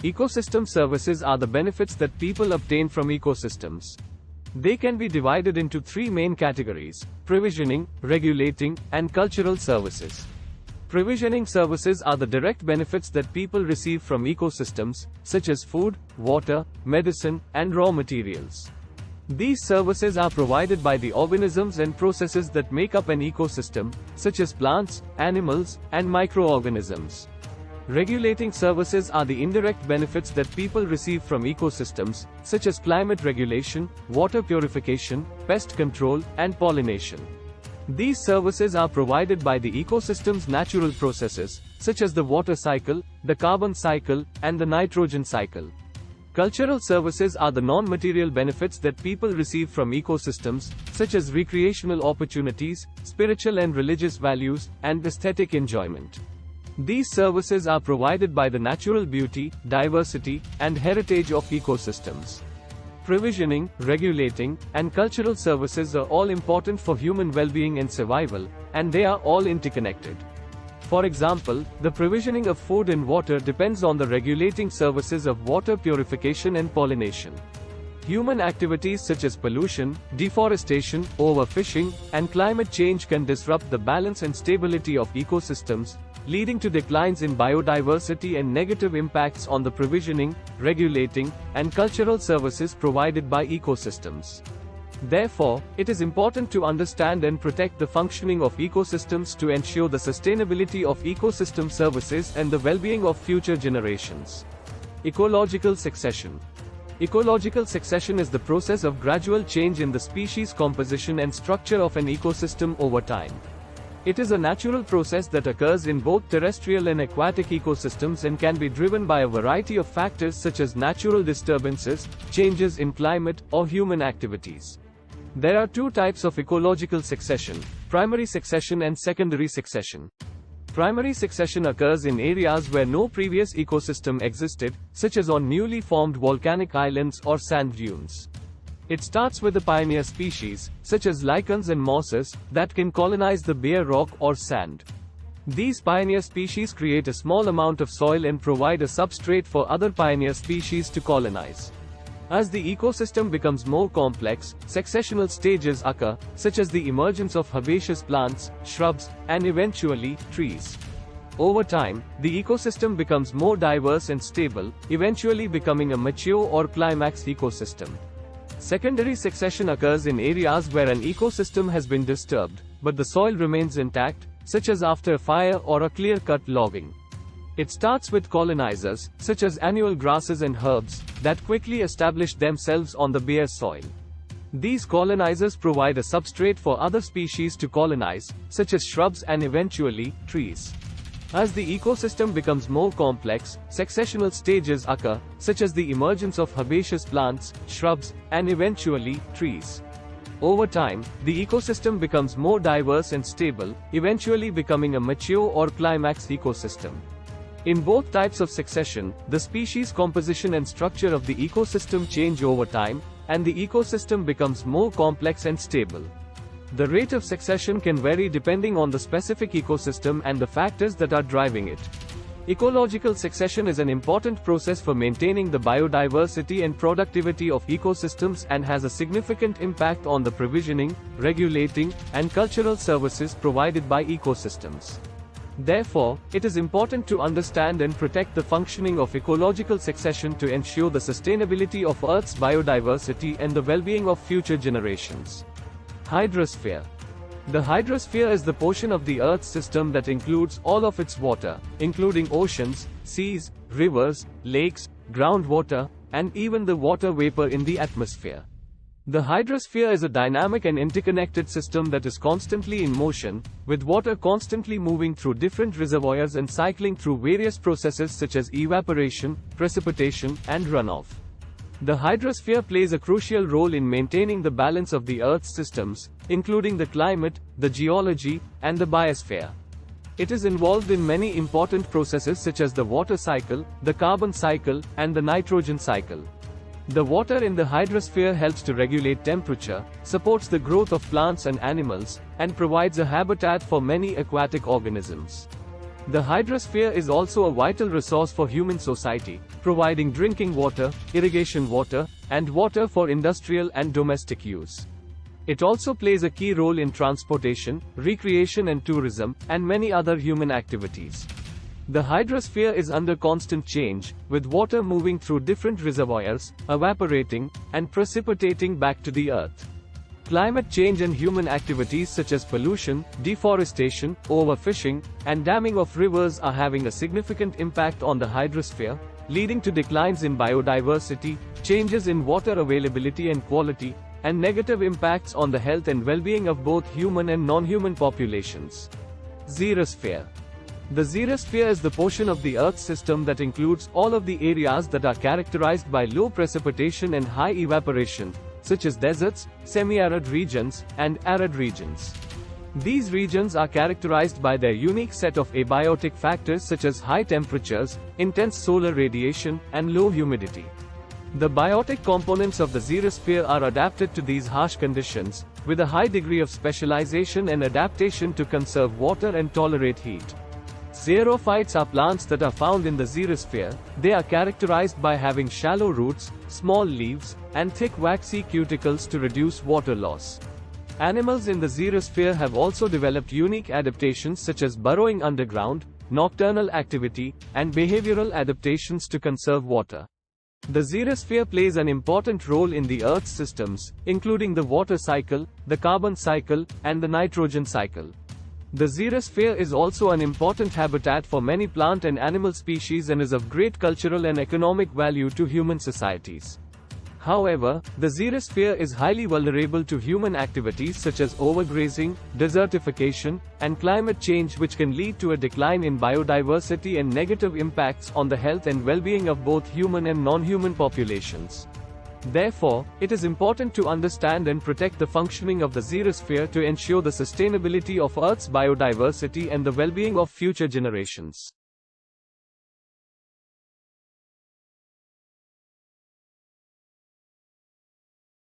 Ecosystem services are the benefits that people obtain from ecosystems. They can be divided into three main categories: provisioning, regulating, and cultural services. Provisioning services are the direct benefits that people receive from ecosystems, such as food, water, medicine, and raw materials. These services are provided by the organisms and processes that make up an ecosystem, such as plants, animals, and microorganisms. Regulating services are the indirect benefits that people receive from ecosystems, such as climate regulation, water purification, pest control, and pollination. These services are provided by the ecosystem's natural processes, such as the water cycle, the carbon cycle, and the nitrogen cycle. Cultural services are the non-material benefits that people receive from ecosystems, such as recreational opportunities, spiritual and religious values, and aesthetic enjoyment. These services are provided by the natural beauty, diversity, and heritage of ecosystems. Provisioning, regulating, and cultural services are all important for human well-being and survival, and they are all interconnected. For example, the provisioning of food and water depends on the regulating services of water purification and pollination. Human activities such as pollution, deforestation, overfishing, and climate change can disrupt the balance and stability of ecosystems, leading to declines in biodiversity and negative impacts on the provisioning, regulating, and cultural services provided by ecosystems. Therefore, it is important to understand and protect the functioning of ecosystems to ensure the sustainability of ecosystem services and the well-being of future generations. Ecological succession. Ecological succession is the process of gradual change in the species composition and structure of an ecosystem over time. It is a natural process that occurs in both terrestrial and aquatic ecosystems and can be driven by a variety of factors such as natural disturbances, changes in climate, or human activities. There are two types of ecological succession: primary succession and secondary succession. Primary succession occurs in areas where no previous ecosystem existed, such as on newly formed volcanic islands or sand dunes. It starts with the pioneer species, such as lichens and mosses, that can colonize the bare rock or sand. These pioneer species create a small amount of soil and provide a substrate for other pioneer species to colonize. As the ecosystem becomes more complex, successional stages occur, such as the emergence of herbaceous plants, shrubs, and eventually, trees. Over time, the ecosystem becomes more diverse and stable, eventually becoming a mature or climax ecosystem. Secondary succession occurs in areas where an ecosystem has been disturbed, but the soil remains intact, such as after a fire or a clear-cut logging. It starts with colonizers, such as annual grasses and herbs, that quickly establish themselves on the bare soil. These colonizers provide a substrate for other species to colonize, such as shrubs and eventually, trees. As the ecosystem becomes more complex, successional stages occur, such as the emergence of herbaceous plants, shrubs, and eventually, trees. Over time, the ecosystem becomes more diverse and stable, eventually becoming a mature or climax ecosystem. In both types of succession, the species composition and structure of the ecosystem change over time, and the ecosystem becomes more complex and stable. The rate of succession can vary depending on the specific ecosystem and the factors that are driving it. Ecological succession is an important process for maintaining the biodiversity and productivity of ecosystems and has a significant impact on the provisioning, regulating, and cultural services provided by ecosystems. Therefore, it is important to understand and protect the functioning of ecological succession to ensure the sustainability of Earth's biodiversity and the well-being of future generations. Hydrosphere. The hydrosphere is the portion of the Earth's system that includes all of its water, including oceans, seas, rivers, lakes, groundwater, and even the water vapor in the atmosphere. The hydrosphere is a dynamic and interconnected system that is constantly in motion, with water constantly moving through different reservoirs and cycling through various processes such as evaporation, precipitation, and runoff. The hydrosphere plays a crucial role in maintaining the balance of the Earth's systems, including the climate, the geology, and the biosphere. It is involved in many important processes such as the water cycle, the carbon cycle, and the nitrogen cycle. The water in the hydrosphere helps to regulate temperature, supports the growth of plants and animals, and provides a habitat for many aquatic organisms. The hydrosphere is also a vital resource for human society, providing drinking water, irrigation water, and water for industrial and domestic use. It also plays a key role in transportation, recreation and tourism, and many other human activities. The hydrosphere is under constant change, with water moving through different reservoirs, evaporating, and precipitating back to the earth. Climate change and human activities such as pollution, deforestation, overfishing, and damming of rivers are having a significant impact on the hydrosphere, leading to declines in biodiversity, changes in water availability and quality, and negative impacts on the health and well-being of both human and non-human populations. Xerosphere. The xerosphere is the portion of the Earth system that includes all of the areas that are characterized by low precipitation and high evaporation, such as deserts, semi-arid regions, and arid regions. These regions are characterized by their unique set of abiotic factors such as high temperatures, intense solar radiation, and low humidity. The biotic components of the xerosphere are adapted to these harsh conditions, with a high degree of specialization and adaptation to conserve water and tolerate heat. Xerophytes are plants that are found in the xerosphere. They are characterized by having shallow roots, small leaves, and thick waxy cuticles to reduce water loss. Animals in the xerosphere have also developed unique adaptations such as burrowing underground, nocturnal activity, and behavioral adaptations to conserve water. The xerosphere plays an important role in the Earth's systems, including the water cycle, the carbon cycle, and the nitrogen cycle. The xerosphere is also an important habitat for many plant and animal species and is of great cultural and economic value to human societies. However, the xerosphere is highly vulnerable to human activities such as overgrazing, desertification, and climate change, which can lead to a decline in biodiversity and negative impacts on the health and well-being of both human and non-human populations. Therefore, it is important to understand and protect the functioning of the xerosphere to ensure the sustainability of Earth's biodiversity and the well-being of future generations.